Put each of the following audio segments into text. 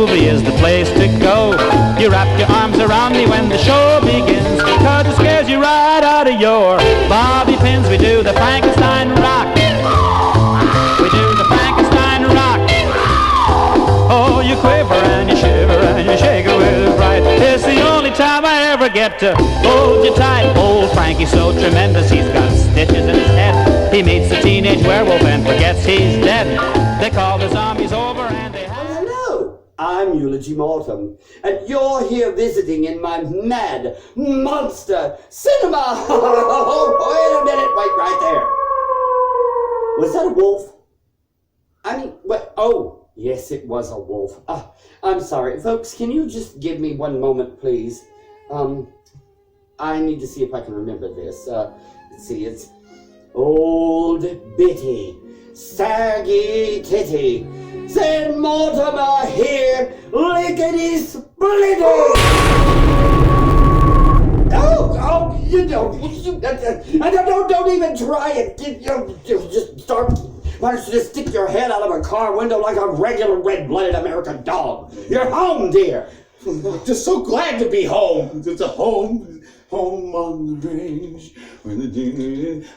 movie is the place to go. You wrap your arms around me when the show begins, 'cause it scares you right out of your bobby pins. We do the Frankenstein rock. We do the Frankenstein rock. Oh, you quiver and you shiver and you shake it with fright. It's the only time I ever get to hold you tight. Old Frankie's so tremendous, he's got stitches in his head. He meets the teenage werewolf and forgets he's dead. They call the zombies over and they have... Well, hello, I'm Eulogy Mortimer, and you're here visiting in my mad monster cinema. Wait a minute, wait right there. Was that a wolf? I mean, what? Oh, yes, it was a wolf. I'm sorry. Folks, can you just give me one moment, please? I need to see if I can remember this. Let's see, it's Old Bitty, Saggy Titty, Said Mortimer here, lickety-splitty! Oh, you don't even try it. You just start... Why don't you just stick your head out of a car window like a regular red-blooded American dog? You're home, dear. Just so glad to be home. It's a home on the range.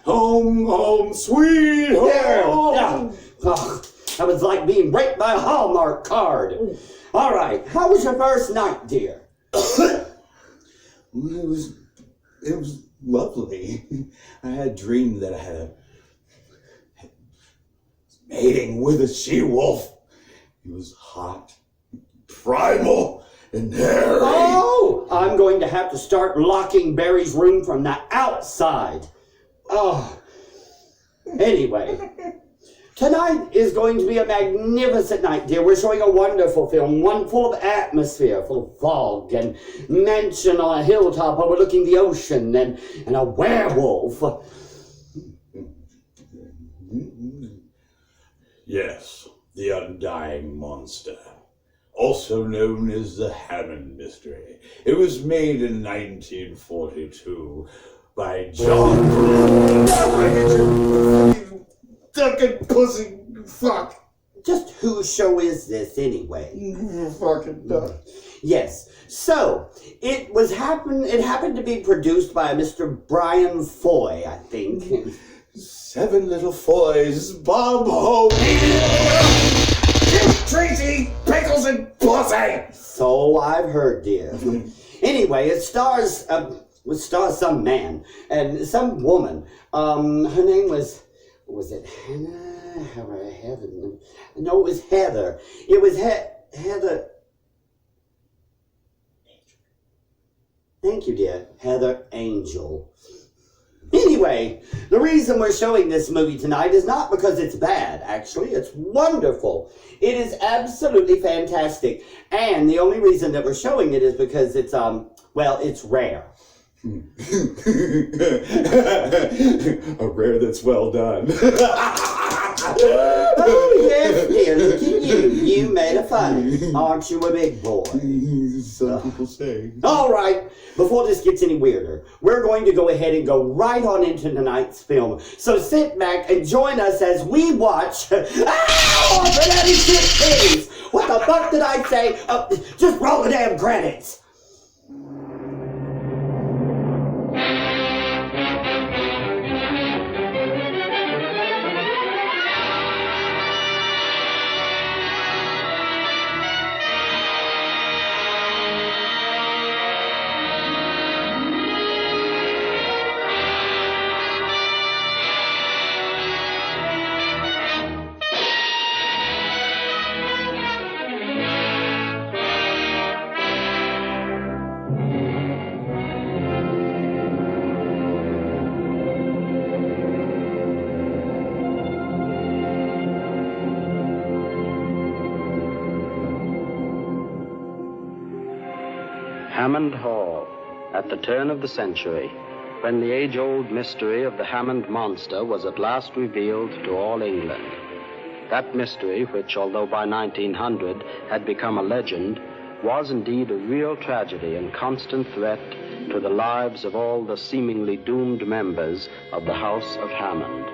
Home, sweet home. There. Yeah. Oh, that was like being raped by a Hallmark card. All right. How was your first night, dear? It was lovely. I had dreamed that I had a mating with a she-wolf. He was hot, primal, and hairy. Oh, I'm going to have to start locking Barry's room from the outside. Oh. Anyway, tonight is going to be a magnificent night, dear. We're showing a wonderful film, one full of atmosphere, full of fog, and mansion on a hilltop overlooking the ocean, and a werewolf. Yes, the undying monster, also known as the Hammond Mystery. It was made in 1942 by John... Fucking pussy fuck. Just whose show is this, anyway? Fucking duck. Yes, so, it happened to be produced by Mr. Brian Foy, I think. 7 little foys, Bob Hope, Tracy, Pickles, and Pussy. So I've heard, dear. Anyway, it stars some man and some woman. Her name was it Hannah? Heather? No, it was Heather. It was Heather. Thank you, dear. Heather Angel. Anyway, the reason we're showing this movie tonight is not because it's bad, actually. It's wonderful. It is absolutely fantastic. And the only reason that we're showing it is because it's, it's rare. A rare that's well done. Oh, yes, dear. Look at you. You made a funny. Aren't you a big boy? Some people say. All right. Before this gets any weirder, we're going to go ahead and go right on into tonight's film. So sit back and join us as we watch... Ow! Daddy shit, please! What the fuck did I say? Just roll the damn credits. Hammond Hall, at the turn of the century, when the age-old mystery of the Hammond monster was at last revealed to all England. That mystery, which, although by 1900 had become a legend, was indeed a real tragedy and constant threat to the lives of all the seemingly doomed members of the House of Hammond.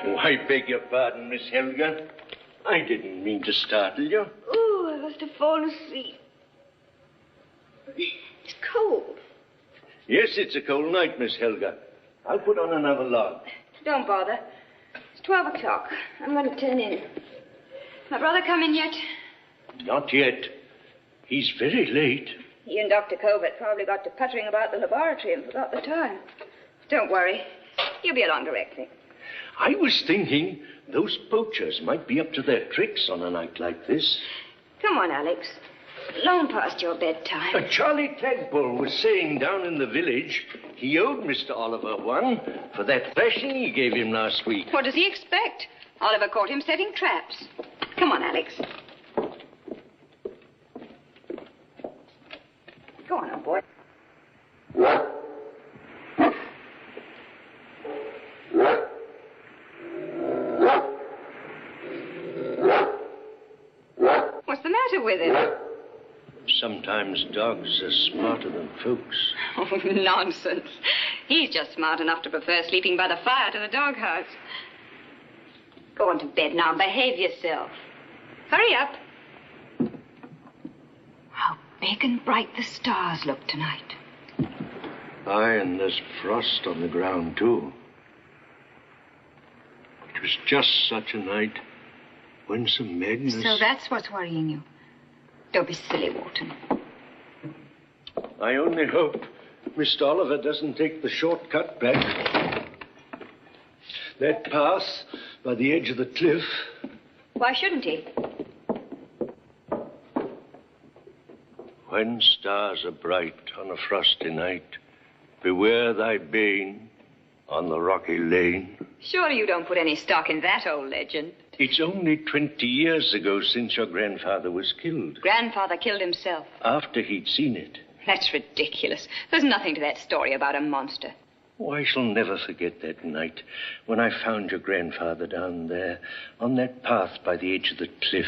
Oh, I beg your pardon, Miss Helga. I didn't mean to startle you. Oh, I must have fallen asleep. It's cold. Yes, it's a cold night, Miss Helga. I'll put on another log. Don't bother. It's 12 o'clock. I'm going to turn in. My brother come in yet? Not yet. He's very late. He and Dr. Covert probably got to puttering about the laboratory and forgot the time. Don't worry. He'll be along directly. I was thinking those poachers might be up to their tricks on a night like this. Come on, Alex. Long past your bedtime. Charlie Tadpole was saying down in the village he owed Mr. Oliver one for that thrashing he gave him last week. What does he expect? Oliver caught him setting traps. Come on, Alex. Go on, old boy. What's the matter with him? Sometimes dogs are smarter than folks. Oh, nonsense. He's just smart enough to prefer sleeping by the fire to the doghouse. Go on to bed now. Behave yourself. Hurry up. How big and bright the stars look tonight. Aye, and there's frost on the ground, too. It was just such a night when some madness... So that's what's worrying you. Don't be silly, Walton. I only hope Mr. Oliver doesn't take the shortcut back. That path by the edge of the cliff. Why shouldn't he? When stars are bright on a frosty night, beware thy bane on the rocky lane. Surely you don't put any stock in that old legend. It's only 20 years ago since your grandfather was killed. Grandfather killed himself. After he'd seen it. That's ridiculous. There's nothing to that story about a monster. Oh, I shall never forget that night when I found your grandfather down there on that path by the edge of the cliff.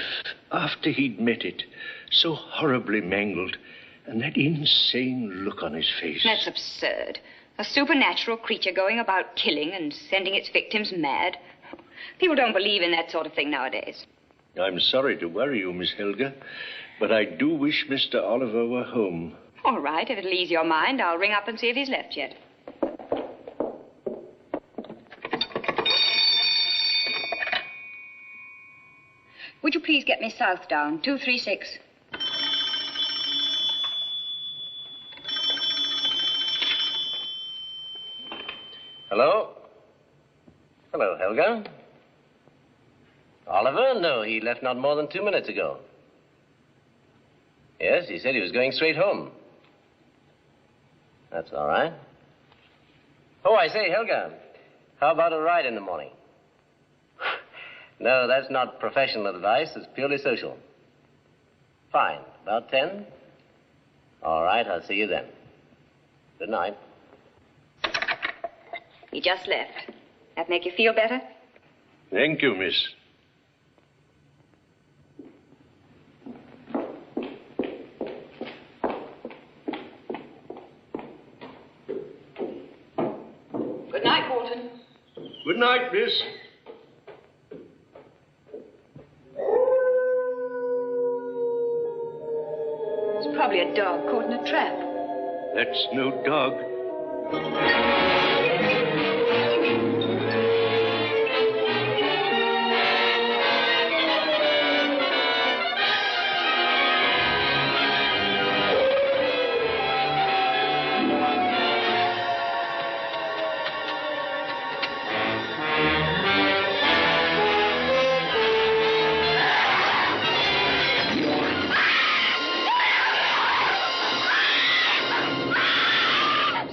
After he'd met it, so horribly mangled, and that insane look on his face. That's absurd. A supernatural creature going about killing and sending its victims mad. People don't believe in that sort of thing nowadays. I'm sorry to worry you, Miss Helga, but I do wish Mr. Oliver were home. All right, if it'll ease your mind, I'll ring up and see if he's left yet. Would you please get me Southdown, 236? Hello? Hello, Helga. Oliver? No, he left not more than 2 minutes ago. Yes, he said he was going straight home. That's all right. Oh, I say, Helga, how about a ride in the morning? No, that's not professional advice. It's purely social. Fine. About 10? All right, I'll see you then. Good night. He just left. That make you feel better? Thank you, miss. Good night, Walton. Good night, miss. It's probably a dog caught in a trap. That's no dog.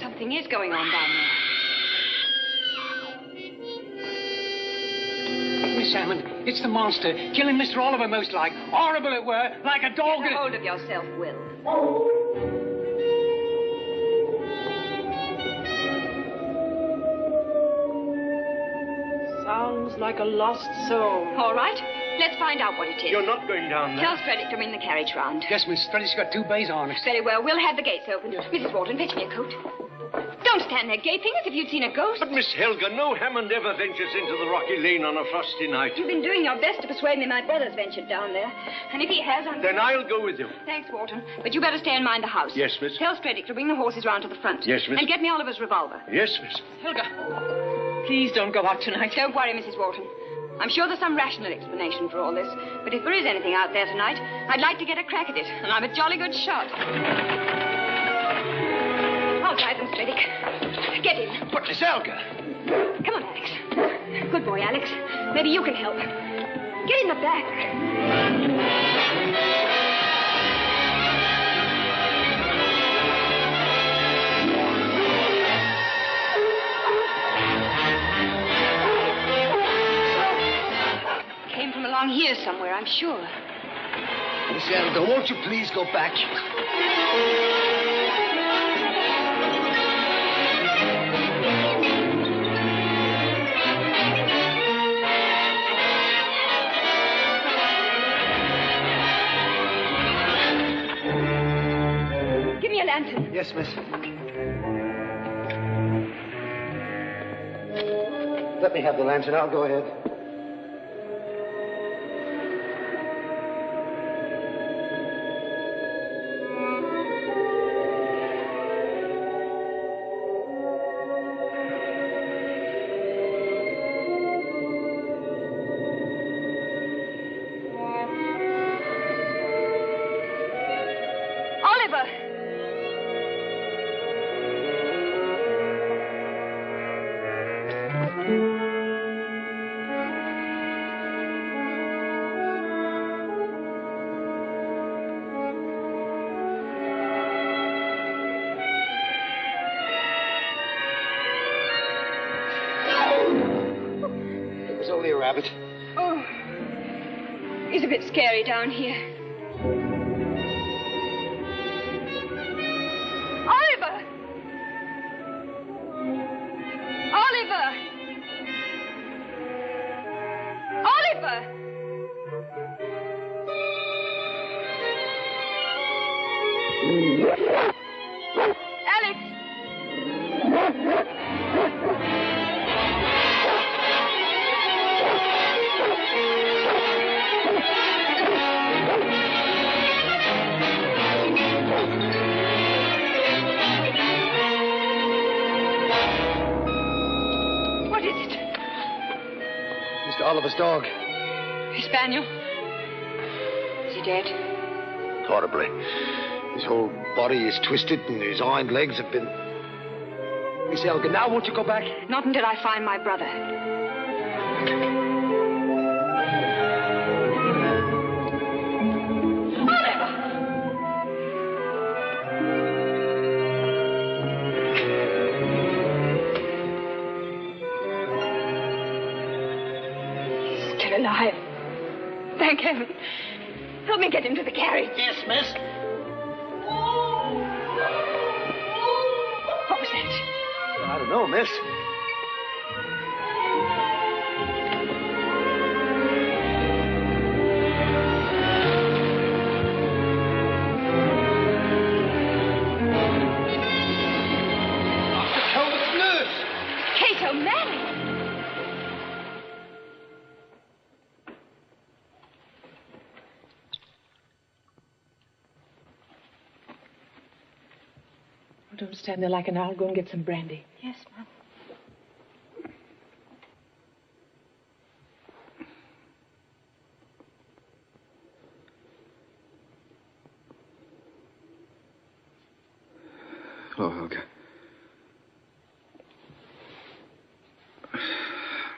Something is going on down there. Miss Hammond, it's the monster, killing Mr. Oliver most like. Horrible it were, like a dog. Get a hold of yourself, Will. Sounds like a lost soul. All right, let's find out what it is. You're not going down there. Tell Stredick to bring the carriage round. Yes, Miss Stredick's got 2 bays on it. Very well, we'll have the gates open. Mrs. Walton, fetch me a coat. Go Don't stand there gaping as if you'd seen a ghost. But, Miss Helga, no Hammond ever ventures into the rocky lane on a frosty night. You've been doing your best to persuade me my brother's ventured down there. And if he has, Then I'll go with you. Thanks, Wharton. But you better stay and mind the house. Yes, miss. Tell Stredick to bring the horses round to the front. Yes, miss. And get me Oliver's revolver. Yes, miss. Helga, please don't go out tonight. Don't worry, Mrs. Wharton. I'm sure there's some rational explanation for all this. But if there is anything out there tonight, I'd like to get a crack at it. And I'm a jolly good shot. I'll drive them, Stredick. Get in. But, Miss Helga. Come on, Alex. Good boy, Alex. Maybe you can help. Get in the back. Came from along here somewhere, I'm sure. Miss Helga, won't you please go back? Give me a lantern. Yes, miss. Let me have the lantern. I'll go ahead. Oliver! It was only a rabbit. Oh, it's a bit scary down here. Oliver! Oliver! Oliver! Alex! What is it? Mr. Oliver's dog. A spaniel? Is he dead? Horribly. His whole body is twisted and his hind legs have been... Miss Helga, now won't you go back? Not until I find my brother. Still alive. Thank heaven. Help me get him to the carriage. Yes, miss. What was that? I don't know, miss. Kate O'Malley. Oh, don't stand there like an owl. Go and get some brandy. Yes, Mom. Hello, Helga.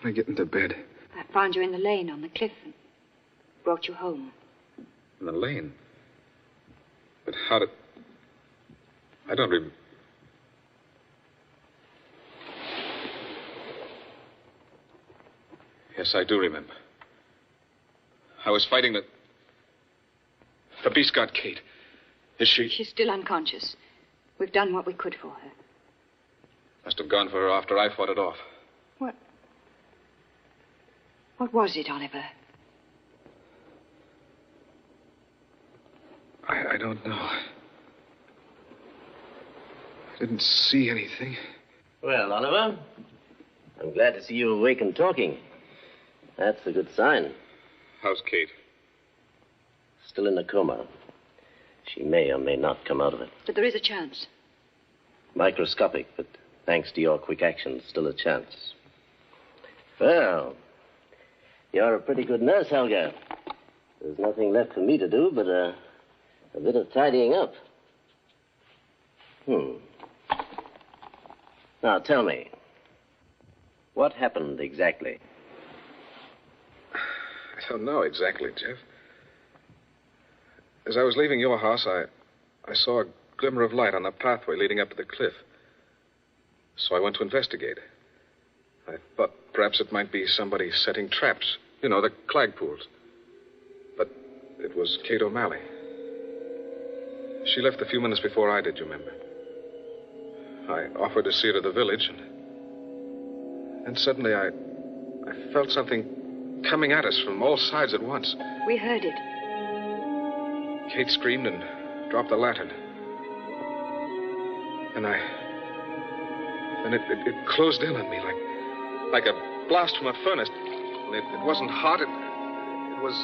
I get into bed. I found you in the lane on the cliff and brought you home. In the lane? But how did... I don't remember. Yes, I do remember. I was fighting the beast got Kate. Is she... She's still unconscious. We've done what we could for her. Must have gone for her after I fought it off. What was it, Oliver? I don't know. I didn't see anything. Well, Oliver, I'm glad to see you awake and talking. That's a good sign. How's Kate? Still in a coma. She may or may not come out of it. But there is a chance. Microscopic, but thanks to your quick action, still a chance. Well, you're a pretty good nurse, Helga. There's nothing left for me to do but a bit of tidying up. Now, tell me, what happened exactly? I don't know exactly, Jeff. As I was leaving your house, I saw a glimmer of light on the pathway leading up to the cliff. So I went to investigate. I thought perhaps it might be somebody setting traps. You know, the flagpoles. But it was Kate O'Malley. She left a few minutes before I did, you remember? I offered to see her to the village, and suddenly I felt something coming at us from all sides at once. We heard it. Kate screamed and dropped the lantern. And it closed in on me like a blast from a furnace. It wasn't hot, it was...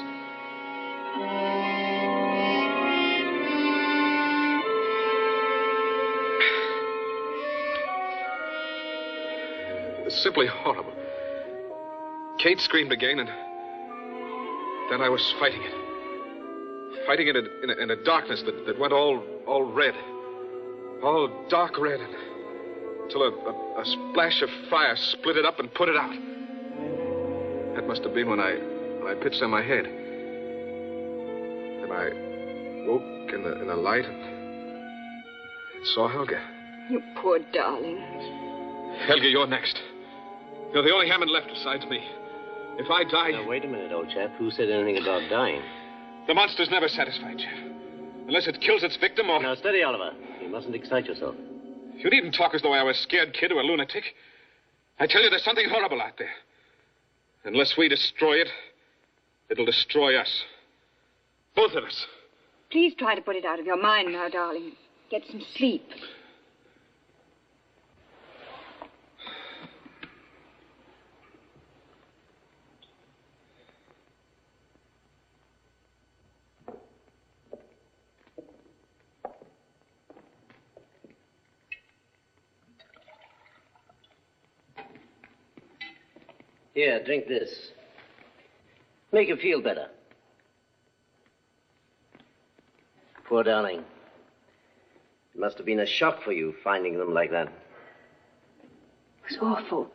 It was simply horrible. Kate screamed again, and then I was fighting it. Fighting it in a darkness that went all red. All dark red, until a splash of fire split it up and put it out. That must have been when I pitched on my head. And I woke in the light and saw Helga. You poor darling. Helga, you're next. You're the only Hammond left besides me. If I die... Now, wait a minute, old chap. Who said anything about dying? The monster's never satisfied, Jeff. Unless it kills its victim or... Now, steady, Oliver. You mustn't excite yourself. You needn't talk as though I was a scared kid or a lunatic. I tell you, there's something horrible out there. Unless we destroy it, it'll destroy us. Both of us. Please try to put it out of your mind now, darling. Get some sleep. Here, drink this. Make you feel better. Poor darling. It must have been a shock for you, finding them like that. It was awful.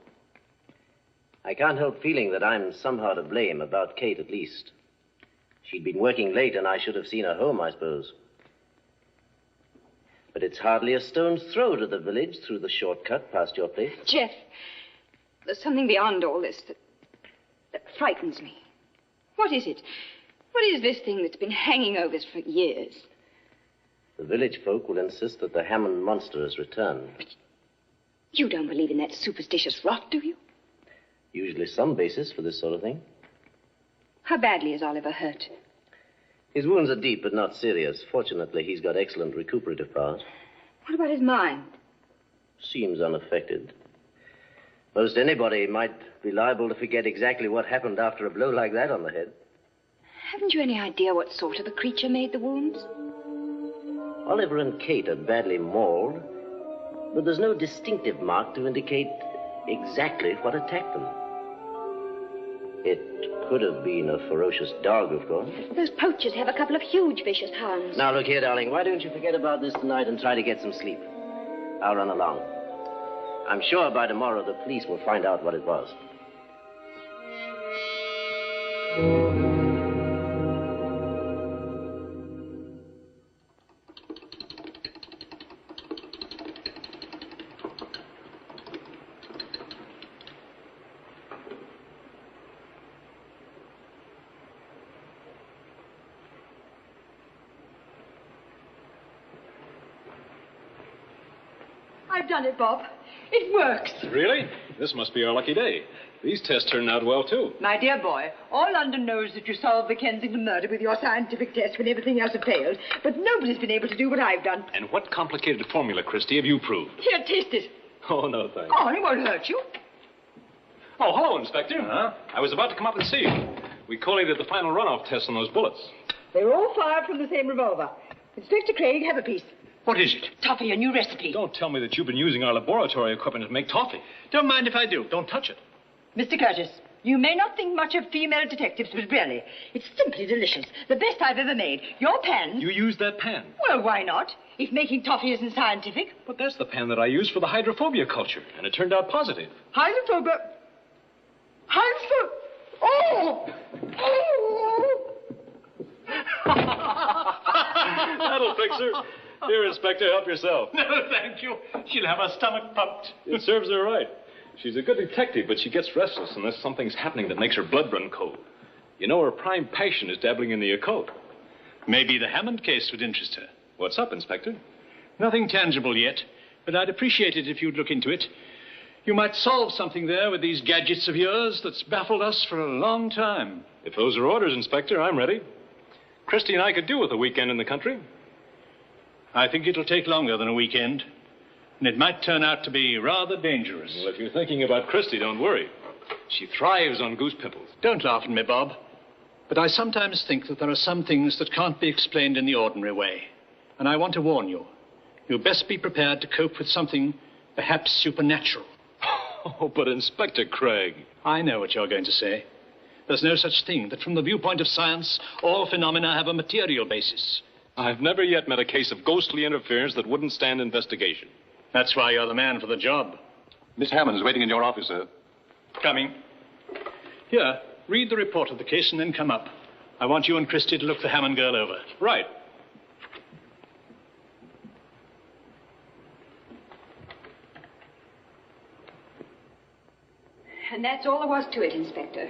I can't help feeling that I'm somehow to blame, about Kate at least. She'd been working late, and I should have seen her home, I suppose. But it's hardly a stone's throw to the village through the shortcut past your place. Jeff, there's something beyond all this that frightens me. What is it? What is this thing that's been hanging over us for years? The village folk will insist that the Hammond monster has returned. But you don't believe in that superstitious rot, do you? Usually some basis for this sort of thing. How badly is Oliver hurt? His wounds are deep, but not serious. Fortunately, he's got excellent recuperative powers. What about his mind? Seems unaffected. Most anybody might be liable to forget exactly what happened after a blow like that on the head. Haven't you any idea what sort of a creature made the wounds? Oliver and Kate are badly mauled, but there's no distinctive mark to indicate exactly what attacked them. It could have been a ferocious dog, of course. Those poachers have a couple of huge vicious hounds. Now, look here, darling. Why don't you forget about this tonight and try to get some sleep? I'll run along. I'm sure by tomorrow the police will find out what it was. I've done it, Bob. It works. Really? This must be our lucky day. These tests turned out well, too. My dear boy, all London knows that you solved the Kensington murder with your scientific test when everything else had failed, but nobody's been able to do what I've done. And what complicated formula, Christie, have you proved? Here, taste it. Oh, no, thanks. Oh, it won't hurt you. Oh, hello, Inspector. I was about to come up and see you. We collated the final runoff test on those bullets. They were all fired from the same revolver. Inspector Craig, have a piece. What is it? Toffee, a new recipe. Don't tell me that you've been using our laboratory equipment to make toffee. Don't mind if I do. Don't touch it. Mr. Curtis, you may not think much of female detectives, but really, it's simply delicious. The best I've ever made. Your pan... You used that pan? Well, why not? If making toffee isn't scientific. But that's the pan that I used for the hydrophobia culture, and it turned out positive. Hydrophobia... Oh! Oh! That'll fix her. Here, Inspector, help yourself. No, thank you. She'll have her stomach pumped. It serves her right. She's a good detective, but she gets restless unless something's happening that makes her blood run cold. You know, her prime passion is dabbling in the occult. Maybe the Hammond case would interest her. What's up, Inspector? Nothing tangible yet, but I'd appreciate it if you'd look into it. You might solve something there with these gadgets of yours that's baffled us for a long time. If those are orders, Inspector, I'm ready. Christy and I could do with a weekend in the country. I think it'll take longer than a weekend, and it might turn out to be rather dangerous. Well, if you're thinking about Christy, don't worry. She thrives on goose pimples. Don't laugh at me, Bob. But I sometimes think that there are some things that can't be explained in the ordinary way. And I want to warn you. You'd best be prepared to cope with something perhaps supernatural. Oh, but Inspector Craig. I know what you're going to say. There's no such thing that from the viewpoint of science, all phenomena have a material basis. I've never yet met a case of ghostly interference that wouldn't stand investigation. That's why you're the man for the job. Miss Hammond is waiting in your office, sir. Coming. Here, read the report of the case and then come up. I want you and Christy to look the Hammond girl over. Right. And that's all there was to it, Inspector.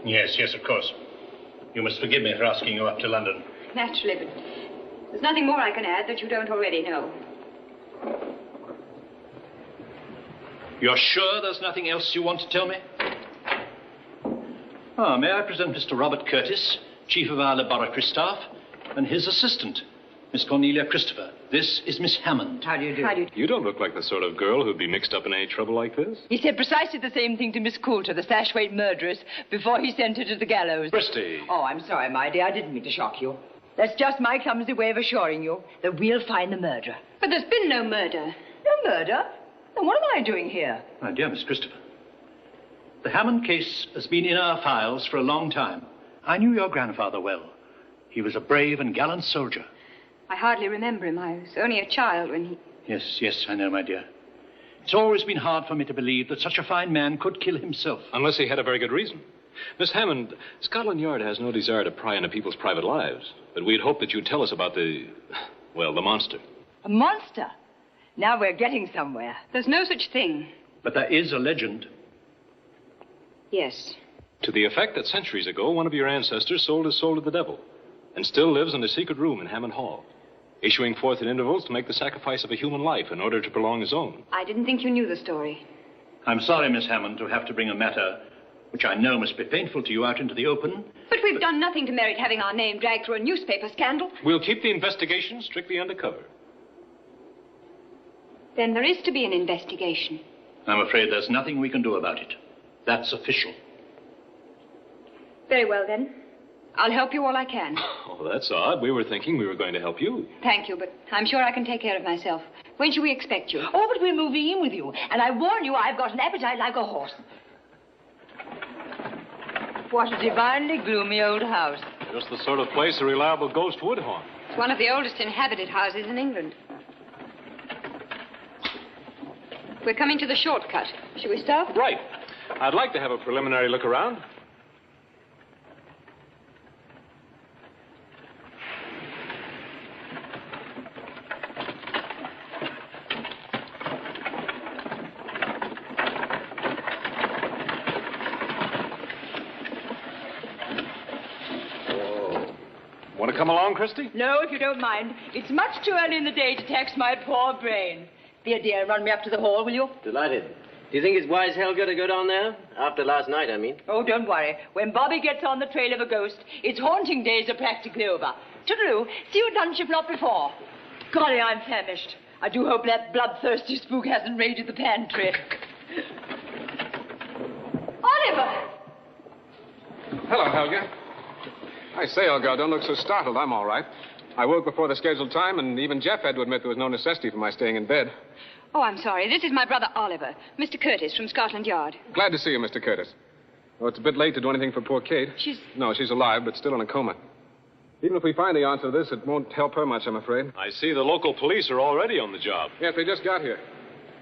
Yes, of course. You must forgive me for asking you up to London. Naturally, but there's nothing more I can add that you don't already know. You're sure there's nothing else you want to tell me? May I present Mr. Robert Curtis, chief of our laboratory staff, and his assistant, Miss Cornelia Christopher. This is Miss Hammond. How do you do? You don't look like the sort of girl who'd be mixed up in any trouble like this. He said precisely the same thing to Miss Coulter, the Stashwaite murderess, before he sent her to the gallows. Christy. Oh, I'm sorry, my dear. I didn't mean to shock you. That's just my clumsy way of assuring you that we'll find the murderer. But there's been no murder. No murder? Then what am I doing here? My dear Miss Christopher, the Hammond case has been in our files for a long time. I knew your grandfather well. He was a brave and gallant soldier. I hardly remember him. I was only a child when he... Yes, I know, my dear. It's always been hard for me to believe that such a fine man could kill himself. Unless he had a very good reason. Miss Hammond, Scotland Yard has no desire to pry into people's private lives. But we'd hope that you'd tell us about the monster. A monster? Now we're getting somewhere. There's no such thing. But there is a legend. Yes. To the effect that centuries ago, one of your ancestors sold his soul to the devil and still lives in a secret room in Hammond Hall, issuing forth at intervals to make the sacrifice of a human life in order to prolong his own. I didn't think you knew the story. I'm sorry, Miss Hammond, to have to bring a matter which I know must be painful to you out into the open. But we've done nothing to merit having our name dragged through a newspaper scandal. We'll keep the investigation strictly undercover. Then there is to be an investigation. I'm afraid there's nothing we can do about it. That's official. Very well, then. I'll help you all I can. Oh, that's odd. We were thinking we were going to help you. Thank you, but I'm sure I can take care of myself. When should we expect you? Oh, but we're moving in with you. And I warn you, I've got an appetite like a horse. What a divinely gloomy old house. Just the sort of place a reliable ghost would haunt. It's one of the oldest inhabited houses in England. We're coming to the shortcut. Shall we start? Right. I'd like to have a preliminary look around. Want to come along, Christy? No, if you don't mind. It's much too early in the day to tax my poor brain. Dear, run me up to the hall, will you? Delighted. Do you think it's wise, Helga, to go down there? After last night, I mean. Oh, don't worry. When Bobby gets on the trail of a ghost, its haunting days are practically over. Toodaloo. See you at lunch, if not before. Golly, I'm famished. I do hope that bloodthirsty spook hasn't raided the pantry. Oliver! Hello, Helga. I say, Helga, don't look so startled. I'm all right. I woke before the scheduled time, and even Jeff had to admit there was no necessity for my staying in bed. Oh, I'm sorry. This is my brother Oliver, Mr. Curtis from Scotland Yard. Glad to see you, Mr. Curtis. Well, it's a bit late to do anything for poor Kate. No, she's alive, but still in a coma. Even if we find the answer to this, it won't help her much, I'm afraid. I see the local police are already on the job. Yes, they just got here.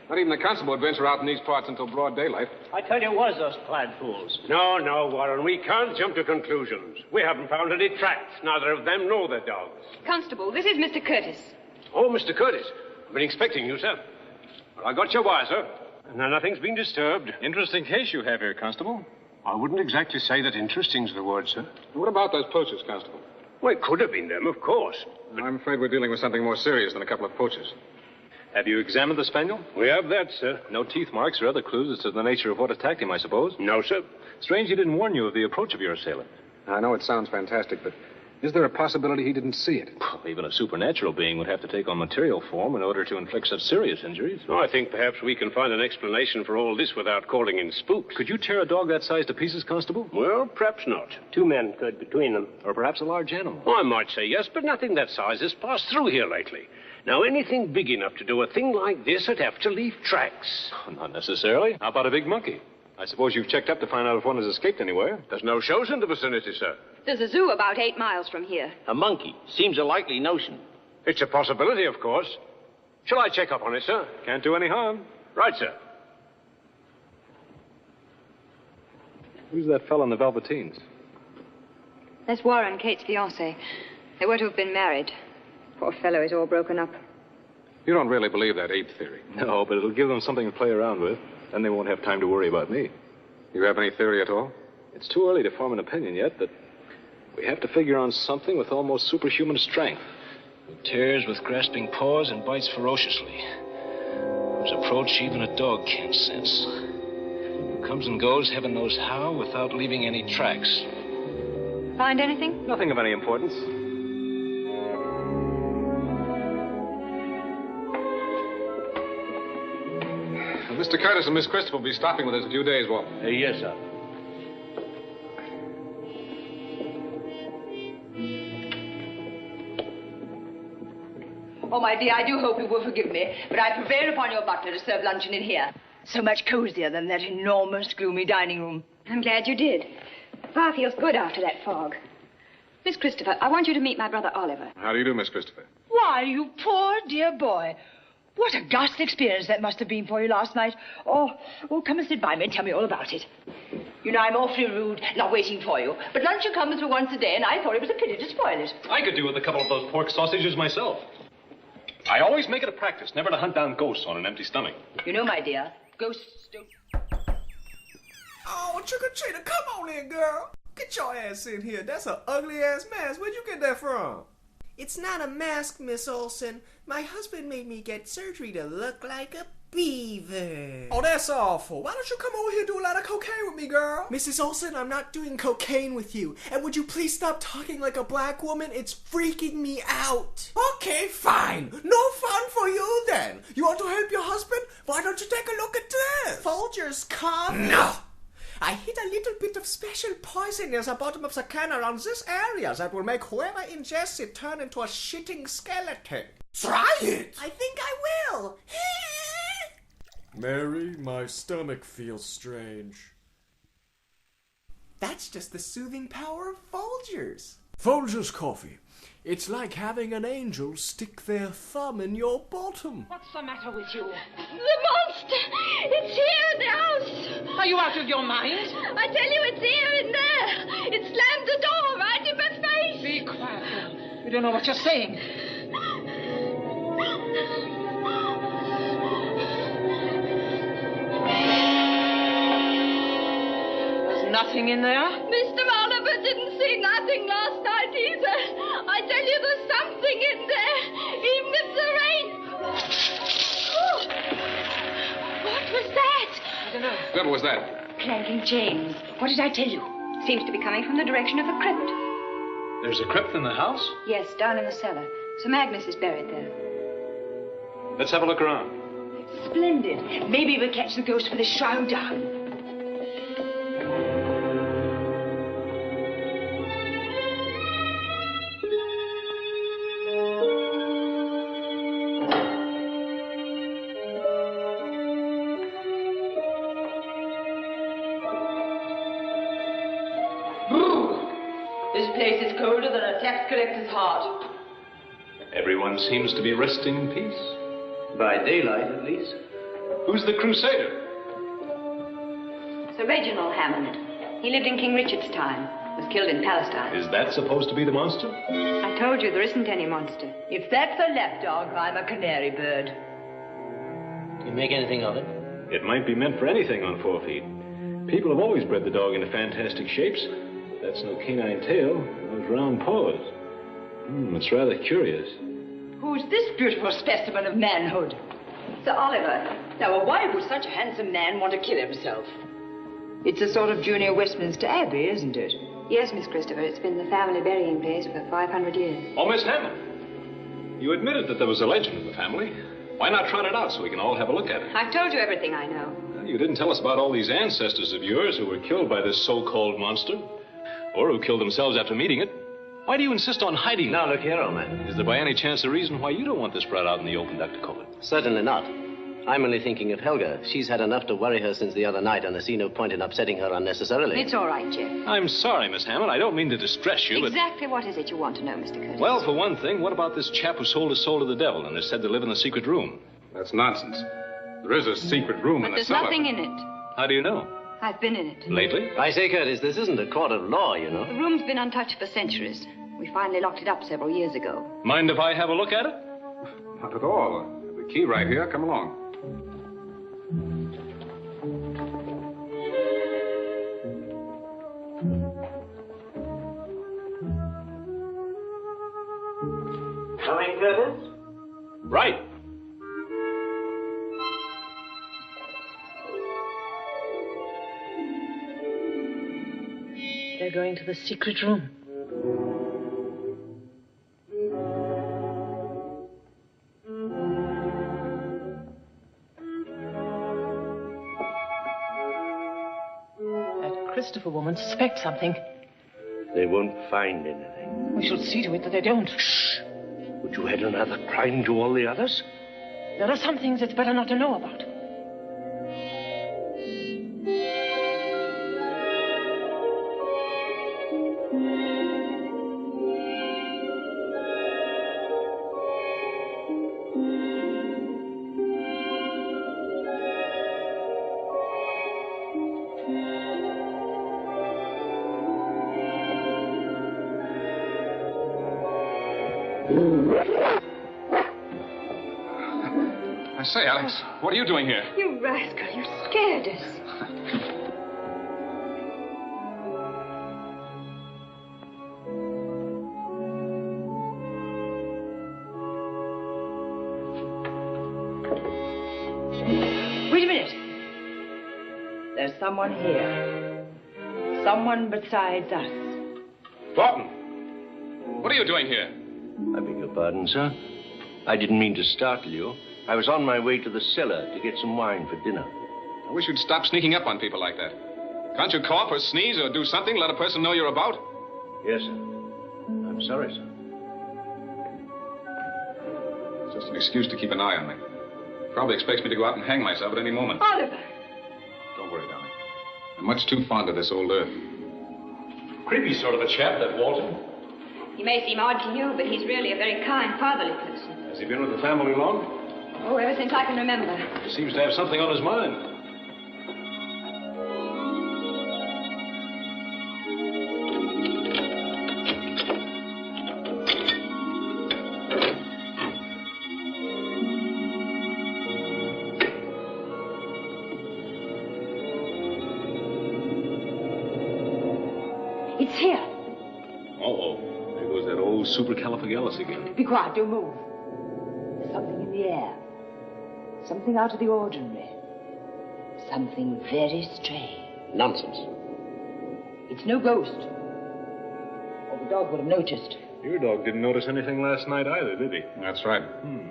Not even the constable would venture out in these parts until broad daylight. I tell you, was those clad fools. No, Warren, we can't jump to conclusions. We haven't found any tracks, neither of them nor the dogs. Constable, this is Mr. Curtis. Oh, Mr. Curtis. I've been expecting you, sir. Well, I got your wire, sir. And nothing's been disturbed. Interesting case you have here, Constable. I wouldn't exactly say that interesting's the word, sir. What about those poachers, Constable? Well, it could have been them, of course. I'm afraid we're dealing with something more serious than a couple of poachers. Have you examined the spaniel? We have that, sir. No teeth marks or other clues as to the nature of what attacked him, I suppose? No, sir. Strange he didn't warn you of the approach of your assailant. I know it sounds fantastic, but is there a possibility he didn't see it? Even a supernatural being would have to take on material form in order to inflict such serious injuries. Oh, I think perhaps we can find an explanation for all this without calling in spooks. Could you tear a dog that size to pieces, Constable? Well, perhaps not. 2 men could between them. Or perhaps a large animal. Oh, I might say yes, but nothing that size has passed through here lately. Now, anything big enough to do a thing like this would have to leave tracks. Oh, not necessarily. How about a big monkey? I suppose you've checked up to find out if one has escaped anywhere. There's no shows in the vicinity, sir. There's a zoo about 8 miles from here. A monkey. Seems a likely notion. It's a possibility, of course. Shall I check up on it, sir? Can't do any harm. Right, sir. Who's that fellow in the velveteens? That's Warren, Kate's fiancé. They were to have been married. Poor fellow is all broken up. You don't really believe that ape theory? No, but it'll give them something to play around with. Then they won't have time to worry about me. You have any theory at all? It's too early to form an opinion yet, but we have to figure on something with almost superhuman strength. Who tears with grasping paws and bites ferociously. Whose approach even a dog can't sense. Who comes and goes heaven knows how without leaving any tracks. Find anything? Nothing of any importance. Mr. Curtis and Miss Christopher will be stopping with us a few days, Walt. Yes, sir. Oh, my dear, I do hope you will forgive me, but I prevailed upon your butler to serve luncheon in here. So much cozier than that enormous, gloomy dining room. I'm glad you did. Far feels good after that fog. Miss Christopher, I want you to meet my brother Oliver. How do you do, Miss Christopher? Why, you poor, dear boy. What a ghastly experience that must have been for you last night. Oh, come and sit by me and tell me all about it. You know, I'm awfully rude, not waiting for you. But luncheon comes for once a day, and I thought it was a pity to spoil it. I could do with a couple of those pork sausages myself. I always make it a practice never to hunt down ghosts on an empty stomach. You know, my dear, ghosts don't... Oh, trick-or-treater, come on in, girl. Get your ass in here. That's an ugly-ass mask. Where'd you get that from? It's not a mask, Miss Olsen. My husband made me get surgery to look like a beaver. Oh, that's awful. Why don't you come over here and do a lot of cocaine with me, girl? Mrs. Olsen, I'm not doing cocaine with you. And would you please stop talking like a black woman? It's freaking me out. Okay, fine. No fun for you then. You want to help your husband? Why don't you take a look at this? Folger's cough? No. I hid a little bit of special poison near the bottom of the can around this area that will make whoever ingests it turn into a shitting skeleton. Try it! I think I will. Mary, my stomach feels strange. That's just the soothing power of Folgers. Folgers coffee. It's like having an angel stick their thumb in your bottom. What's the matter with you? The monster! It's here in the house! Are you out of your mind? I tell you, it's here in there! It slammed the door right in my face! Be quiet, girl. You don't know what you're saying. There's nothing in there? Mr. Oliver didn't see nothing last night either. I tell you, there's something in there, even if the rain... Oh. What was that? I don't know. Whoever was that? Clanking chains. What did I tell you? Seems to be coming from the direction of the crypt. There's a crypt in the house? Yes, down in the cellar. Some Agnes is buried there. Let's have a look around. Splendid. Maybe we'll catch the ghost with his shroud down. This place is colder than a tax collector's heart. Everyone seems to be resting in peace. By daylight, at least. Who's the crusader? Sir Reginald Hammond. He lived in King Richard's time. Was killed in Palestine. Is that supposed to be the monster? I told you there isn't any monster. If that's a lapdog, I'm a canary bird. Do you make anything of it? It might be meant for anything on 4 feet. People have always bred the dog into fantastic shapes. That's no canine tail, those round paws. It's rather curious. Who's this beautiful specimen of manhood? Sir Oliver. Now, why would such a handsome man want to kill himself? It's a sort of junior Westminster Abbey, isn't it? Yes, Miss Christopher. It's been the family burying place for 500 years. Oh, Miss Hammond. You admitted that there was a legend in the family. Why not trot it out so we can all have a look at it? I've told you everything I know. You didn't tell us about all these ancestors of yours who were killed by this so-called monster. Or who killed themselves after meeting it. Why do you insist on hiding it? Now, look here, old man. Is there by any chance a reason why you don't want this brought out in the open, Dr. Corbett? Certainly not. I'm only thinking of Helga. She's had enough to worry her since the other night, and I see no point in upsetting her unnecessarily. It's all right, Jeff. I'm sorry, Miss Hammond. I don't mean to distress you, Exactly what is it you want to know, Mr. Curtis? Well, for one thing, what about this chap who sold his soul to the devil and is said to live in the secret room? That's nonsense. There is a secret room in But the cellar. there's nothing in it. How do you know? I've been in it. Lately? I say, Curtis, this isn't a court of law, you know. The room's been untouched for centuries. We finally locked it up several years ago. Mind if I have a look at it? Not at all. The key right here. Come along. Coming, Curtis? Right. They're going to the secret room. That Christopher woman suspects something. They won't find anything. We shall see to it that they don't. Shh. Would you add another crime to all the others? There are some things it's better not to know about. I say, Alex, what are you doing here? You rascal, you scared us. Wait a minute. There's someone here. Someone besides us. Barton! What are you doing here? I beg your pardon, sir. I didn't mean to startle you. I was on my way to the cellar to get some wine for dinner. I wish you'd stop sneaking up on people like that. Can't you cough or sneeze or do something, let a person know you're about? Yes, sir. I'm sorry, sir. It's just an excuse to keep an eye on me. Probably expects me to go out and hang myself at any moment. Oliver! Don't worry, darling. I'm much too fond of this old earth. Creepy sort of a chap, that Walton. He may seem odd to you, but he's really a very kind, fatherly person. Has he been with the family long? Oh, ever since I can remember. He seems to have something on his mind. It's here. Uh-oh. There goes that old supercalifragilis again. Be quiet, don't move. There's something in the air. Something out of the ordinary. Something very strange. Nonsense. It's no ghost. Or the dog would have noticed. Your dog didn't notice anything last night either, did he? That's right.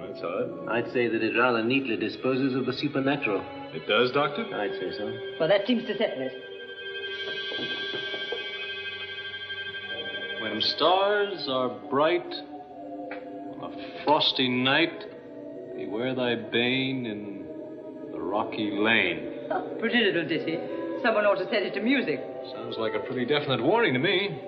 That's odd. I'd say that it rather neatly disposes of the supernatural. It does, Doctor? I'd say so. Well, that seems to settle it. When stars are bright on a frosty night, beware thy bane in the rocky lane. Pretty little ditty. Someone ought to set it to music. Sounds like a pretty definite warning to me.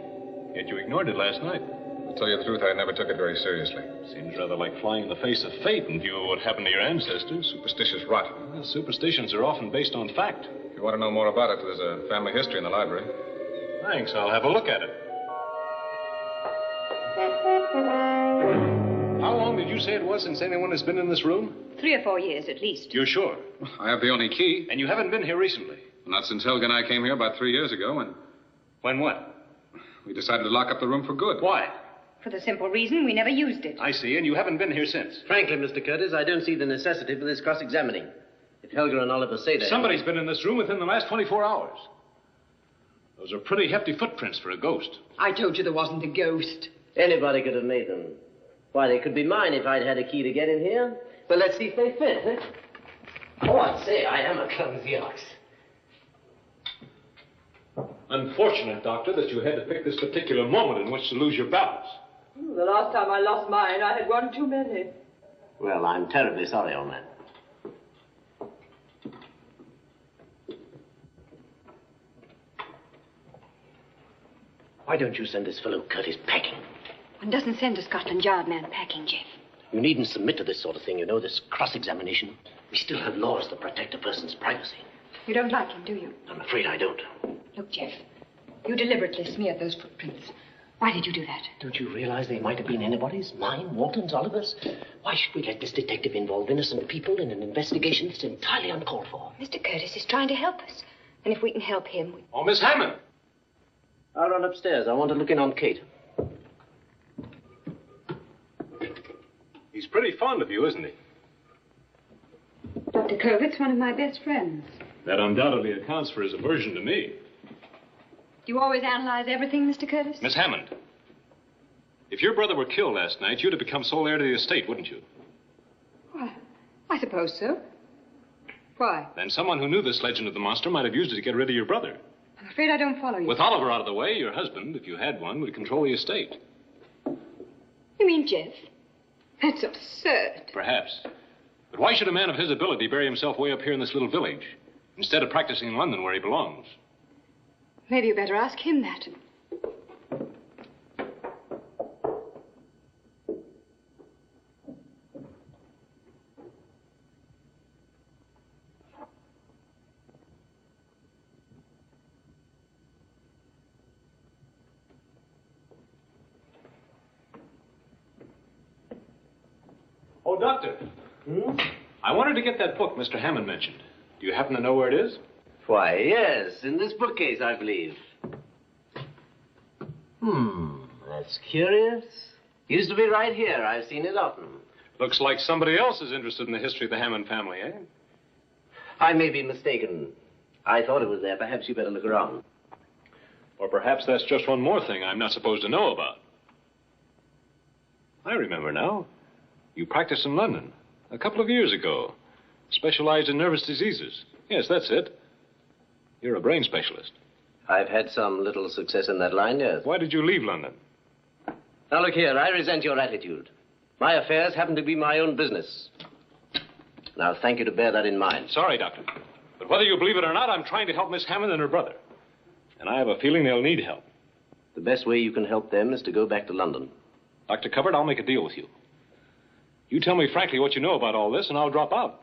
Yet you ignored it last night. To tell you the truth, I never took it very seriously. Seems rather like flying in the face of fate in view of what happened to your ancestors. Superstitious rot. Well, superstitions are often based on fact. If you want to know more about it, there's a family history in the library. Thanks, I'll have a look at it. How long did you say it was since anyone has been in this room? 3 or 4 years at least. You're sure? I have the only key. And you haven't been here recently? Not since Helga and I came here about 3 years ago, and When what? we decided to lock up the room for good. Why? For the simple reason we never used it. I see, and you haven't been here since. Frankly, Mr. Curtis, I don't see the necessity for this cross-examining. If Helga and Oliver say that... Somebody's been in this room within the last 24 hours. Those are pretty hefty footprints for a ghost. I told you there wasn't a ghost. Anybody could have made them. Why, they could be mine if I'd had a key to get in here. But let's see if they fit, eh? Oh, I'd say I am a clumsy ox. Unfortunate, Doctor, that you had to pick this particular moment in which to lose your balance. The last time I lost mine, I had one too many. Well, I'm terribly sorry, old man. Why don't you send this fellow Curtis packing? One doesn't send a Scotland Yard man packing, Jeff. You needn't submit to this sort of thing, you know, this cross-examination. We still have laws that protect a person's privacy. You don't like him, do you? I'm afraid I don't. Look, Jeff, you deliberately smeared those footprints. Why did you do that? Don't you realize they might have been anybody's? Mine, Walton's, Oliver's? Why should we let this detective involve innocent people in an investigation that's entirely uncalled for? Mr. Curtis is trying to help us. And if we can help him... Oh, Miss Hammond! I'll run upstairs. I want to look in on Kate. He's pretty fond of you, isn't he? Dr. Covert's one of my best friends. That undoubtedly accounts for his aversion to me. Do you always analyze everything, Mr. Curtis? Miss Hammond, if your brother were killed last night, you'd have become sole heir to the estate, wouldn't you? Why, I suppose so. Why? Then someone who knew this legend of the monster might have used it to get rid of your brother. I'm afraid I don't follow you. With Oliver out of the way, your husband, if you had one, would control the estate. You mean Jeff? That's absurd. Perhaps. But why should a man of his ability bury himself way up here in this little village, instead of practicing in London where he belongs? Maybe you better ask him that. Oh, Doctor. I wanted to get that book Mr. Hammond mentioned. Do you happen to know where it is? Why, yes, in this bookcase, I believe. That's curious. Used to be right here. I've seen it often. Looks like somebody else is interested in the history of the Hammond family, eh? I may be mistaken. I thought it was there. Perhaps you better look around. Or perhaps that's just one more thing I'm not supposed to know about. I remember now. You practiced in London a couple of years ago. Specialized in nervous diseases. Yes, that's it. You're a brain specialist. I've had some little success in that line, yes. Why did you leave London? Now, look here. I resent your attitude. My affairs happen to be my own business. Now, thank you to bear that in mind. Sorry, Doctor. But whether you believe it or not, I'm trying to help Miss Hammond and her brother. And I have a feeling they'll need help. The best way you can help them is to go back to London. Dr. Cupboard, I'll make a deal with you. You tell me frankly what you know about all this, and I'll drop out.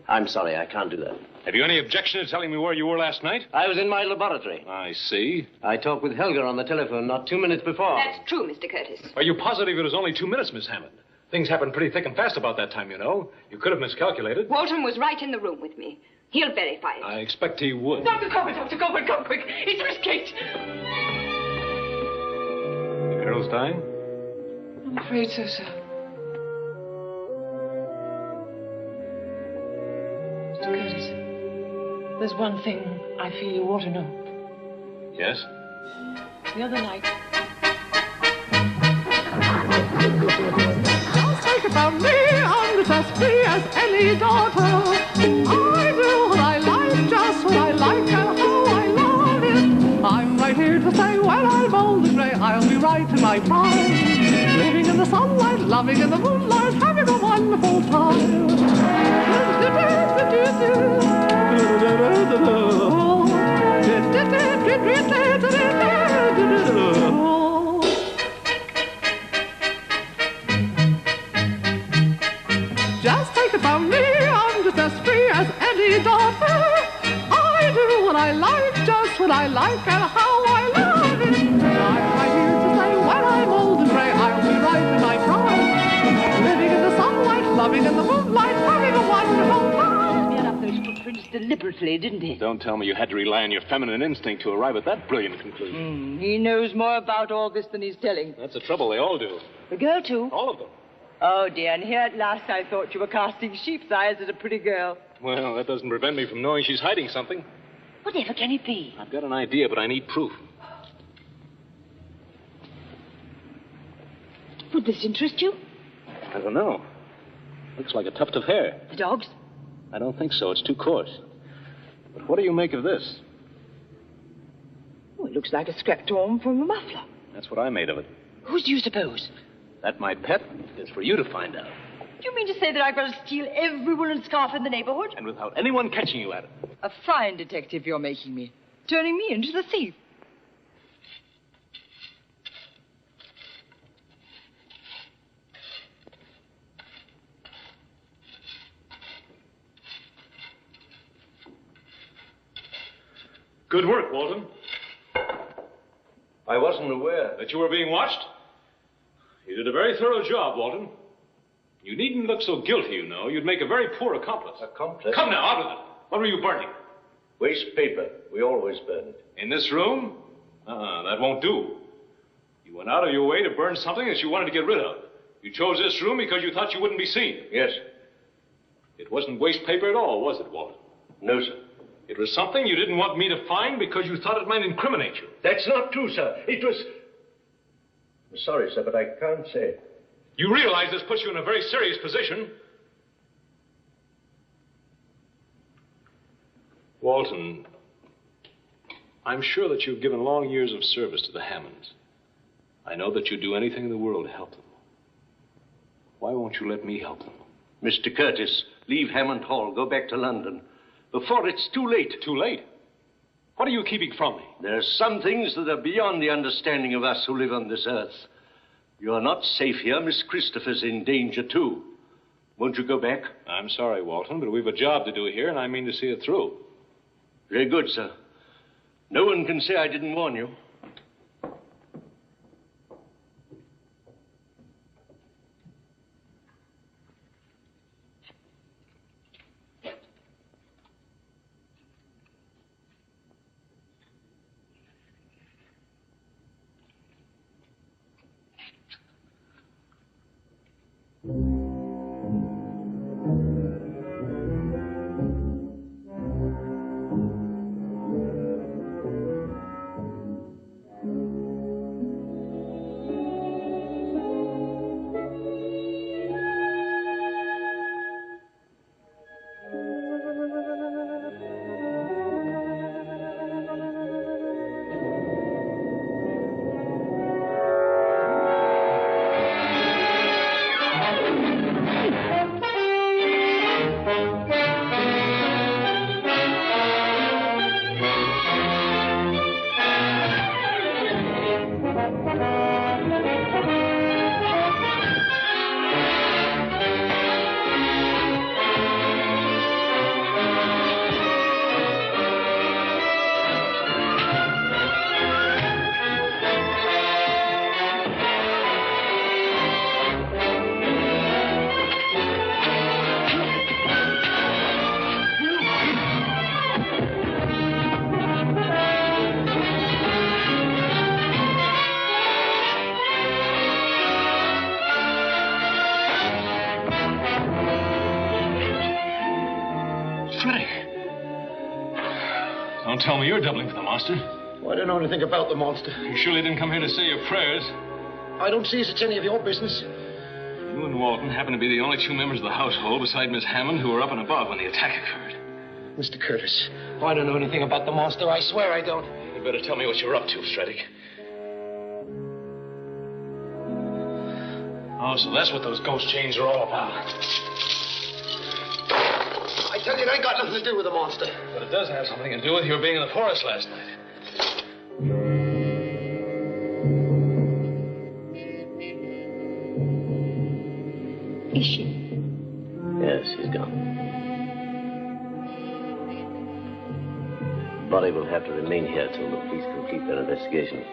I'm sorry, I can't do that. Have you any objection to telling me where you were last night? I was in my laboratory. I see. I talked with Helga on the telephone not 2 minutes before. That's true, Mr. Curtis. Are you positive it was only 2 minutes, Miss Hammond? Things happened pretty thick and fast about that time, you know. You could have miscalculated. Walton was right in the room with me. He'll verify it. I expect he would. Dr. Corbett, come quick. It's Miss Kate. The girl's dying? I'm afraid so, sir. Mr. Curtis, there's one thing I feel you ought to know. Yes? The other night. Just think about me, I'm just as free as any daughter. I do what I like, just what I like, and how I love it. I'm right here to say when I'm old and grey, I'll be right in my prime. Living in the sunlight, loving in the moonlight, having a wonderful time. Just think about me, I'm just as free as any daughter. I do what I like, just what I like, and how I love it. I'm right here to say when I'm old and grey, I'll be right in my prime. Living in the sunlight, loving in the moonlight, having a wonderful time. He made up those footprints deliberately, didn't he? Don't tell me you had to rely on your feminine instinct to arrive at that brilliant conclusion. He knows more about all this than he's telling. That's the trouble. They all do. The girl, too? All of them. Oh, dear, and here at last I thought you were casting sheep's eyes at a pretty girl. Well, that doesn't prevent me from knowing she's hiding something. Whatever can it be? I've got an idea, but I need proof. Would this interest you? I don't know. Looks like a tuft of hair. The dog's? I don't think so. It's too coarse. But what do you make of this? Oh, it looks like a scrap torn from a muffler. That's what I made of it. Whose do you suppose? That, my pet, is for you to find out. Do you mean to say that I've got to steal every woolen scarf in the neighborhood? And without anyone catching you at it. A fine detective you're making me. Turning me into the thief. Good work, Walton. I wasn't aware. That you were being watched? You did a very thorough job, Walton. You needn't look so guilty, you know. You'd make a very poor accomplice. Accomplice? Come now, out with it. What were you burning? Waste paper. We always burn it. In this room? That won't do. You went out of your way to burn something that you wanted to get rid of. You chose this room because you thought you wouldn't be seen. Yes. It wasn't waste paper at all, was it, Walton? No, sir. It was something you didn't want me to find because you thought it might incriminate you. That's not true, sir. It was... I'm sorry, sir, but I can't say it. You realize this puts you in a very serious position. Walton, I'm sure that you've given long years of service to the Hammonds. I know that you'd do anything in the world to help them. Why won't you let me help them? Mr. Curtis, leave Hammond Hall. Go back to London. Before it's too late. Too late? What are you keeping from me? There are some things that are beyond the understanding of us who live on this earth. You are not safe here. Miss Christopher's in danger, too. Won't you go back? I'm sorry, Walton, but we've a job to do here, and I mean to see it through. Very good, sir. No one can say I didn't warn you. Don't tell me you're doubling for the monster. Well, I don't know anything about the monster. You surely didn't come here to say your prayers. I don't see as it's any of your business. You and Walton happen to be the only two members of the household beside Miss Hammond who were up and above when the attack occurred. Mr. Curtis, I don't know anything about the monster. I swear I don't. You better tell me what you're up to, Stredick. Oh, so that's what those ghost chains are all about. I tell you, it ain't got nothing to do with the monster. But it does have something to do with your being in the forest last night. Is she? Yes, she's gone. The body will have to remain here till the police complete their investigation.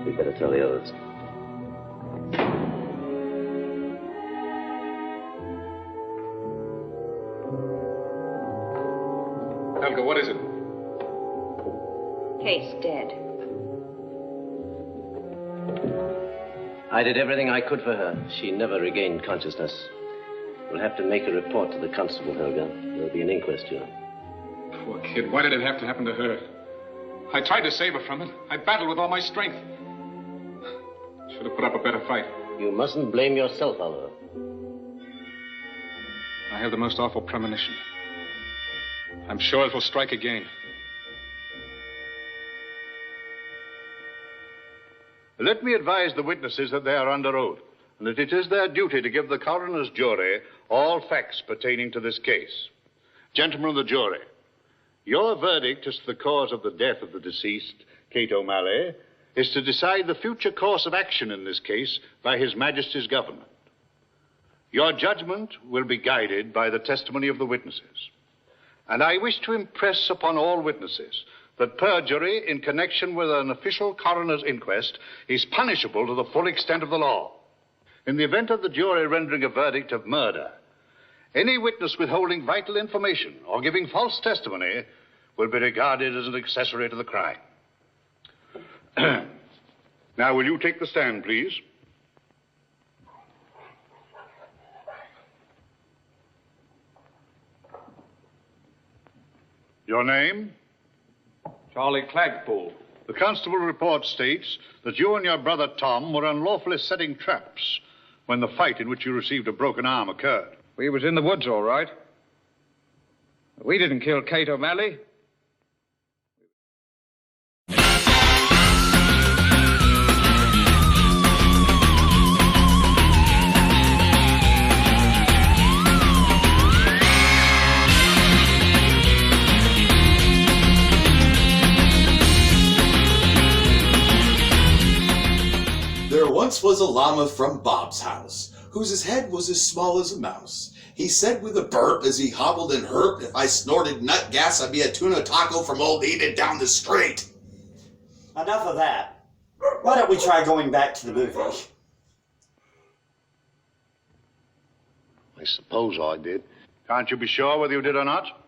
We better tell the others. Helga, what is it? Kate's dead. I did everything I could for her. She never regained consciousness. We'll have to make a report to the constable, Helga. There'll be an inquest, you know. Poor kid, why did it have to happen to her? I tried to save her from it. I battled with all my strength. Should have put up a better fight. You mustn't blame yourself, Oliver. I have the most awful premonition. I'm sure it will strike again. Let me advise the witnesses that they are under oath, and that it is their duty to give the coroner's jury all facts pertaining to this case. Gentlemen of the jury, your verdict as to the cause of the death of the deceased, Kate O'Malley, is to decide the future course of action in this case by His Majesty's government. Your judgment will be guided by the testimony of the witnesses. And I wish to impress upon all witnesses that perjury in connection with an official coroner's inquest is punishable to the full extent of the law. In the event of the jury rendering a verdict of murder, any witness withholding vital information or giving false testimony will be regarded as an accessory to the crime. Now, will you take the stand, please? Your name? Charlie Clagpool. The constable report states that you and your brother Tom were unlawfully setting traps when the fight in which you received a broken arm occurred. We was in the woods, all right. We didn't kill Kate O'Malley. There once was a llama from Bob's house, whose head was as small as a mouse. He said with a burp as he hobbled and herped, if I snorted nut gas, I'd be a tuna taco from old Enid down the street. Enough of that. Why don't we try going back to the movie? I suppose I did. Can't you be sure whether you did or not?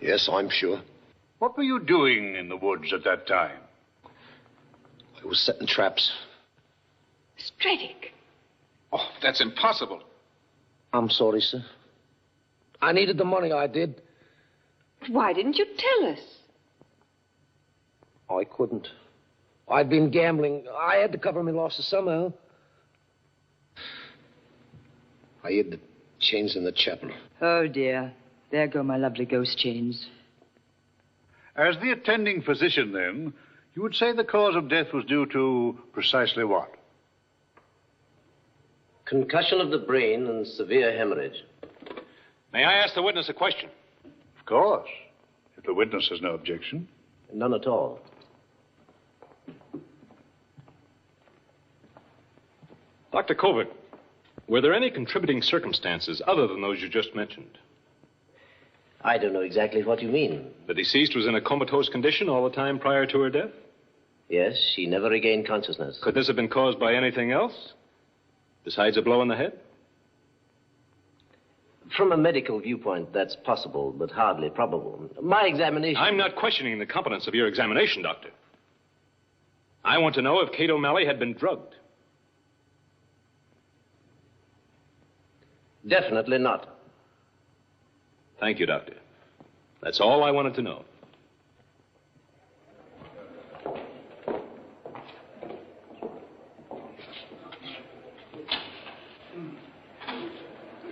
Yes, I'm sure. What were you doing in the woods at that time? I was setting traps. Stredick. Oh, that's impossible. I'm sorry, sir. I needed the money, I did. Why didn't you tell us? I couldn't. I'd been gambling. I had to cover my losses somehow. I hid the chains in the chapel. Oh, dear. There go my lovely ghost chains. As the attending physician, then, you would say the cause of death was due to precisely what? Concussion of the brain and severe hemorrhage. May I ask the witness a question? Of course, if the witness has no objection. None at all. Dr. Covert, were there any contributing circumstances other than those you just mentioned? I don't know exactly what you mean. The deceased was in a comatose condition all the time prior to her death? Yes, she never regained consciousness. Could this have been caused by anything else? Besides a blow in the head? From a medical viewpoint, that's possible, but hardly probable. My examination... I'm not questioning the competence of your examination, Doctor. I want to know if Kate O'Malley had been drugged. Definitely not. Thank you, Doctor. That's all I wanted to know.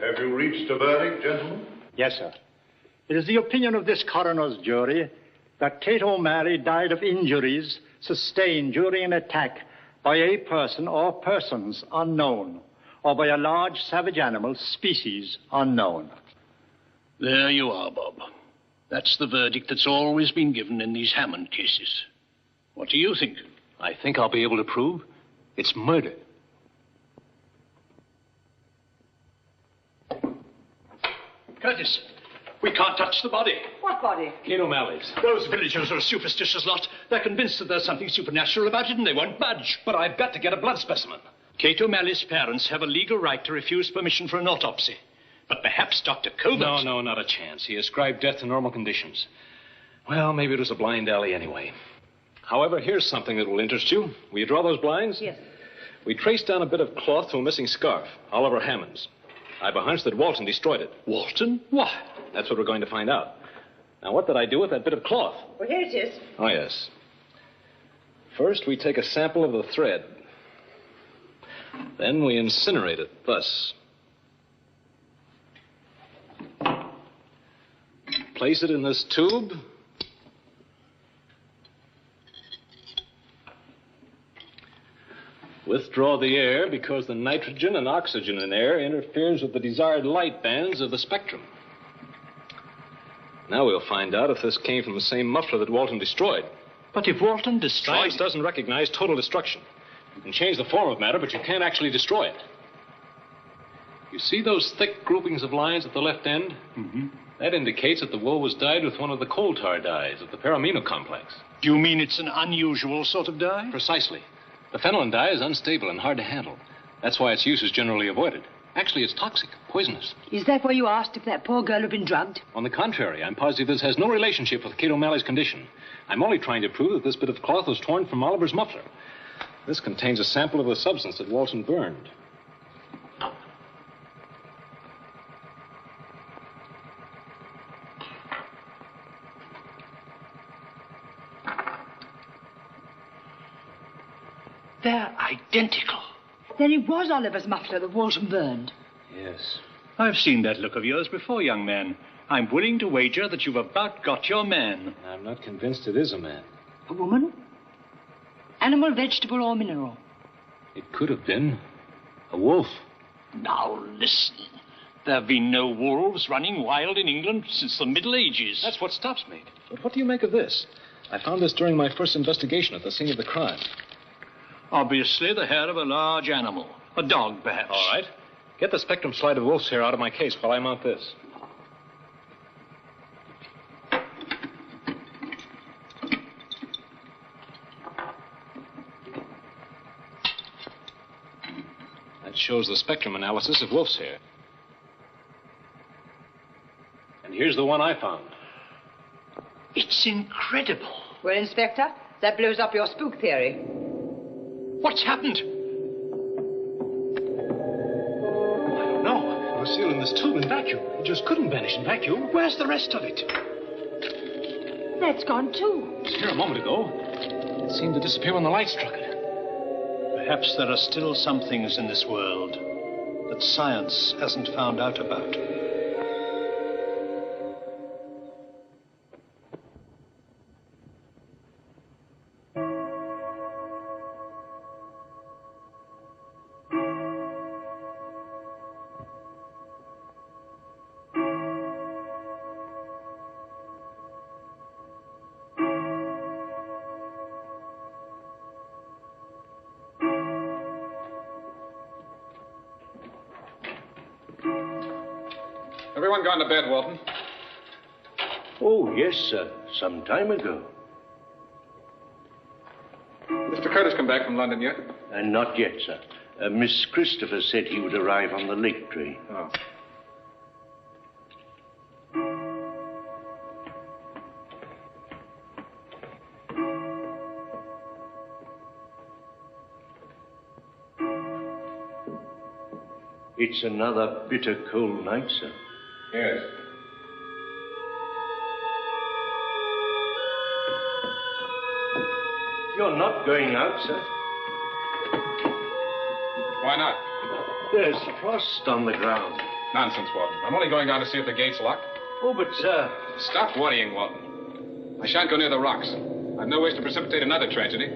Have you reached a verdict, gentlemen? Yes, sir. It is the opinion of this coroner's jury that Kate O'Malley died of injuries sustained during an attack by a person or persons unknown, or by a large savage animal, species unknown. There you are, Bob. That's the verdict that's always been given in these Hammond cases. What do you think? I think I'll be able to prove it's murder. Curtis, we can't touch the body. What body? Kate O'Malley's. Those villagers are a superstitious lot. They're convinced that there's something supernatural about it, and they won't budge. But I've got to get a blood specimen. Kate O'Malley's parents have a legal right to refuse permission for an autopsy. But perhaps Dr. Covert... No, not a chance. He ascribed death to normal conditions. Well, maybe it was a blind alley anyway. However, here's something that will interest you. Will you draw those blinds? Yes. We traced down a bit of cloth to a missing scarf, Oliver Hammond's. I've a hunch that Walton destroyed it. Walton? Why? That's what we're going to find out. Now, what did I do with that bit of cloth? Well, here it is. Oh, yes. First, we take a sample of the thread. Then we incinerate it, thus. Place it in this tube. Withdraw the air because the nitrogen and oxygen in air interferes with the desired light bands of the spectrum. Now we'll find out if this came from the same muffler that Walton destroyed. But if Walton destroyed... Science doesn't recognize total destruction. You can change the form of matter, but you can't actually destroy it. You see those thick groupings of lines at the left end? Mm-hmm. That indicates that the wool was dyed with one of the coal tar dyes of the paramino complex. Do you mean it's an unusual sort of dye? Precisely. The phenolin dye is unstable and hard to handle. That's why its use is generally avoided. Actually, it's toxic, poisonous. Is that why you asked if that poor girl had been drugged? On the contrary, I'm positive this has no relationship with Kate O'Malley's condition. I'm only trying to prove that this bit of cloth was torn from Oliver's muffler. This contains a sample of the substance that Walton burned. They're identical. Then it was Oliver's muffler that Walton burned. Yes. I've seen that look of yours before, young man. I'm willing to wager that you've about got your man. I'm not convinced it is a man. A woman? Animal, vegetable, or mineral? It could have been a wolf. Now, listen. There have been no wolves running wild in England since the Middle Ages. That's what stops me. But what do you make of this? I found this during my first investigation at the scene of the crime. Obviously the hair of a large animal. A dog, perhaps. All right. Get the spectrum slide of wolf's hair out of my case while I mount this. That shows the spectrum analysis of wolf's hair. And here's the one I found. It's incredible. Well, Inspector, that blows up your spook theory. What's happened? No, it was sealed in this tube in vacuum. It just couldn't vanish in vacuum. Where's the rest of it? That's gone too. It was here a moment ago. It seemed to disappear when the light struck it. Perhaps there are still some things in this world that science hasn't found out about. Everyone gone to bed, Walton? Oh, yes, sir. Some time ago. Mr. Curtis come back from London yet? Not yet, sir. Miss Christopher said he would arrive on the lake train. Oh. It's another bitter cold night, sir. Yes. You're not going out, sir? Why not? There's frost on the ground. Nonsense, Walton. I'm only going down to see if the gate's locked. Oh, but, sir... Stop worrying, Walton. I shan't go near the rocks. I've no wish to precipitate another tragedy.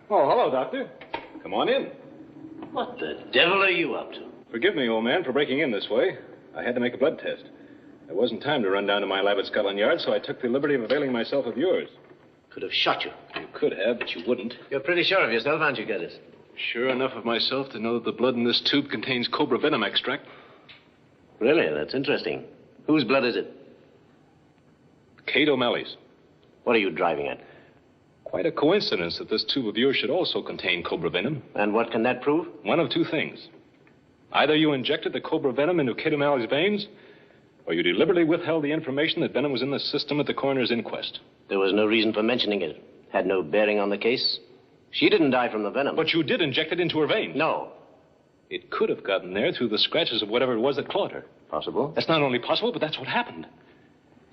Oh, hello, Doctor. Come on in. What the devil are you up to? Forgive me, old man, for breaking in this way. I had to make a blood test. There wasn't time to run down to my lab at Scotland Yard, so I took the liberty of availing myself of yours. Could have shot you. You could have, but you wouldn't. You're pretty sure of yourself, aren't you, Geddes? Sure enough of myself to know that the blood in this tube contains cobra venom extract. Really? That's interesting. Whose blood is it? Kate O'Malley's. What are you driving at? Quite a coincidence that this tube of yours should also contain cobra venom. And what can that prove? One of two things. Either you injected the cobra venom into Kate O'Malley's veins, or you deliberately withheld the information that venom was in the system at the coroner's inquest. There was no reason for mentioning it. Had no bearing on the case. She didn't die from the venom. But you did inject it into her veins. No. It could have gotten there through the scratches of whatever it was that clawed her. Possible. That's not only possible, but that's what happened.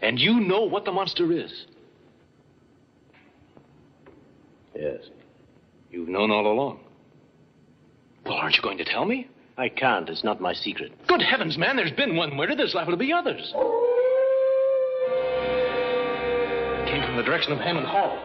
And you know what the monster is. Yes. You've known all along. Well, aren't you going to tell me? I can't. It's not my secret. Good heavens, man. There's been one murder. There's liable to be others. It came from the direction of Hammond Hall.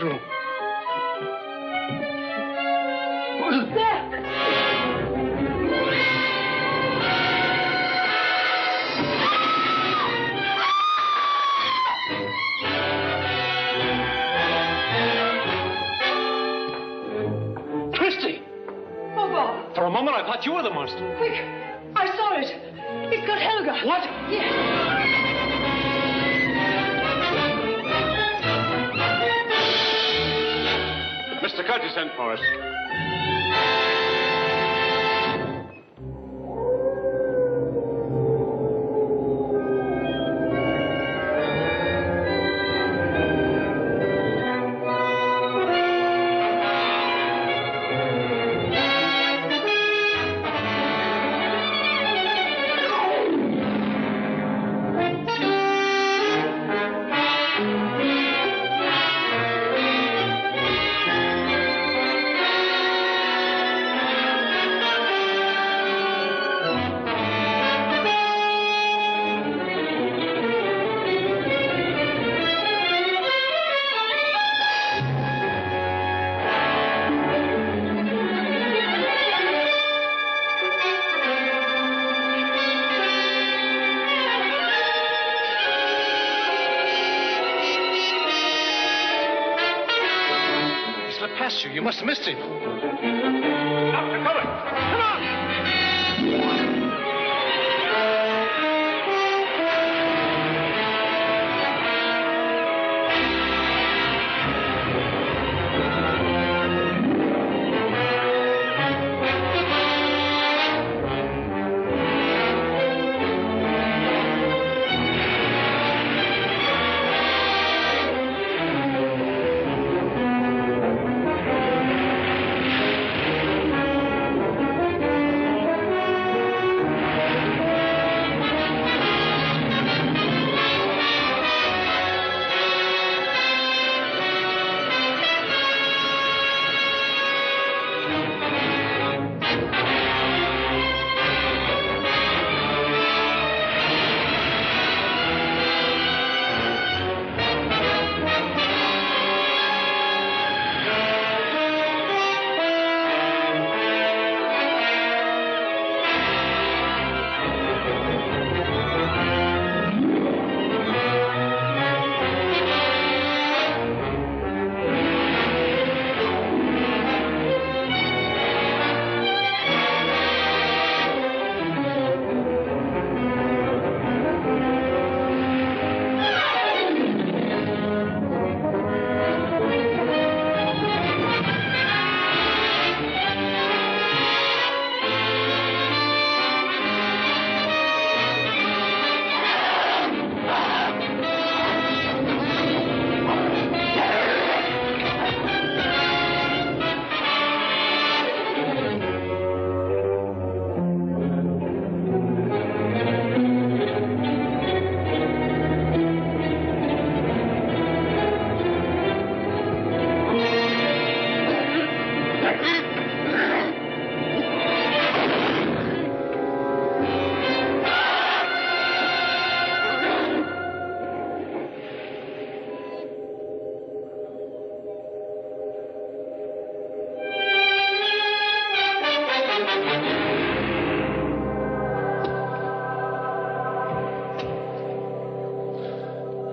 Room. Marston. Quick! I saw it! It's got Helga! What? Yes! Mr. Cuddy sent for us. You must have missed him. Doctor, cover! Come on!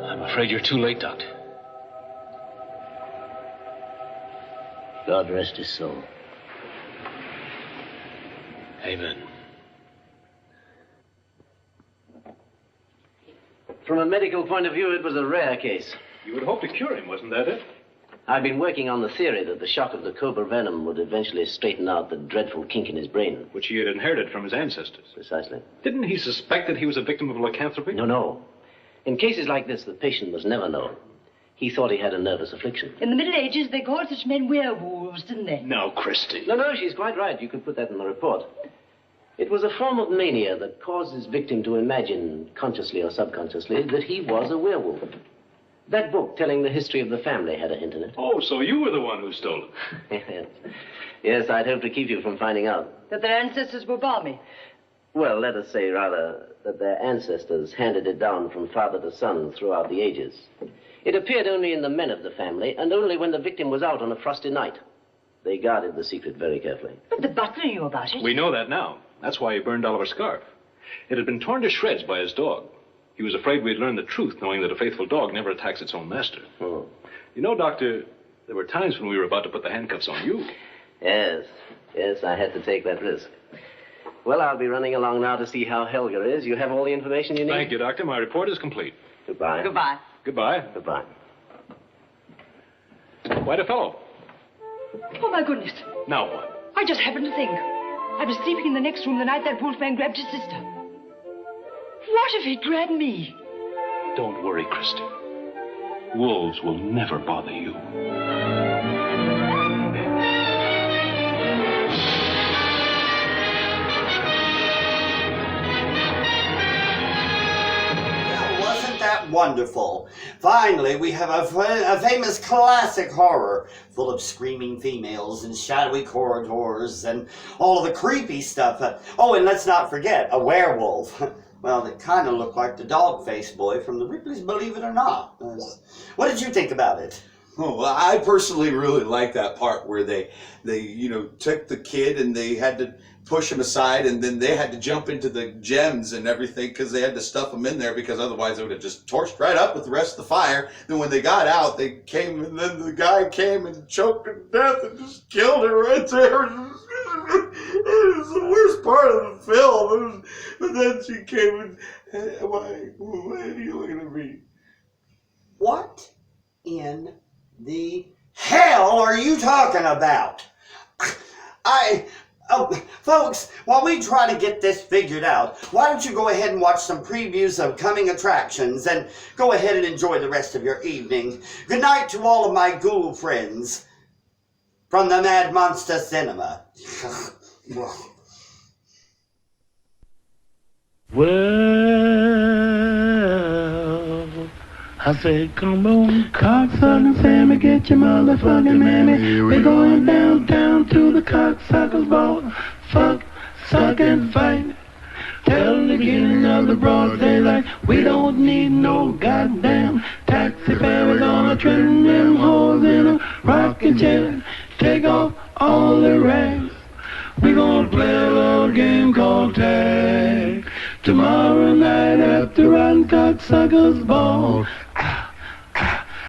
I'm afraid you're too late, Doctor. God rest his soul. Amen. From a medical point of view, it was a rare case. You would hope to cure him, wasn't that it? I've been working on the theory that the shock of the cobra venom would eventually straighten out the dreadful kink in his brain. Which he had inherited from his ancestors. Precisely. Didn't he suspect that he was a victim of lycanthropy? No. In cases like this, the patient was never known. He thought he had a nervous affliction. In the Middle Ages, they called such men werewolves, didn't they? No, Christie. No, she's quite right. You could put that in the report. It was a form of mania that caused his victim to imagine, consciously or subconsciously, that he was a werewolf. That book telling the history of the family had a hint in it. Oh, so you were the one who stole it. Yes, I'd hope to keep you from finding out. That their ancestors were balmy. Well, let us say, rather, that their ancestors handed it down from father to son throughout the ages. It appeared only in the men of the family, and only when the victim was out on a frosty night. They guarded the secret very carefully. But the butler knew about it. We know that now. That's why he burned Oliver's scarf. It had been torn to shreds by his dog. He was afraid we'd learn the truth, knowing that a faithful dog never attacks its own master. Oh. You know, Doctor, there were times when we were about to put the handcuffs on you. Yes, I had to take that risk. Well, I'll be running along now to see how Helga is. You have all the information you need? Thank you, Doctor. My report is complete. Goodbye. Goodbye. Goodbye. Goodbye. Quite a fellow. Oh, my goodness. Now what? I just happened to think. I was sleeping in the next room the night that wolfman grabbed his sister. What if he grabbed me? Don't worry, Christy. Wolves will never bother you. Wasn't that wonderful? Finally, we have a famous classic horror full of screaming females and shadowy corridors and all of the creepy stuff. Oh, and let's not forget a werewolf. Well, it kind of looked like the dog-faced boy from the Ripley's Believe It or Not. What did you think about it? Oh, well, I personally really like that part where they took the kid and they had to push him aside, and then they had to jump into the gems and everything because they had to stuff him in there, because otherwise they would have just torched right up with the rest of the fire. Then when they got out, they came, and then the guy came and choked her to death and just killed her right there. It was the worst part of the film. But then she came and, why are you looking at me? What in the hell are you talking about? Folks, while we try to get this figured out, why don't you go ahead and watch some previews of coming attractions and go ahead and enjoy the rest of your evening. Good night to all of my ghoul friends from the Mad Monster Cinema. Well, I said, come on, cocksucking Sammy, get your motherfucking mammy. We're going downtown to the cocksuckers ball. Fuck, suck, and fight. Till the beginning of the broad daylight. We don't need no goddamn taxi fare. We're gonna trim them hoes in a rocking chair. Take off all the rags. We're gonna play a little game called tag. Tomorrow night after Rotten Cocksuckers Ball,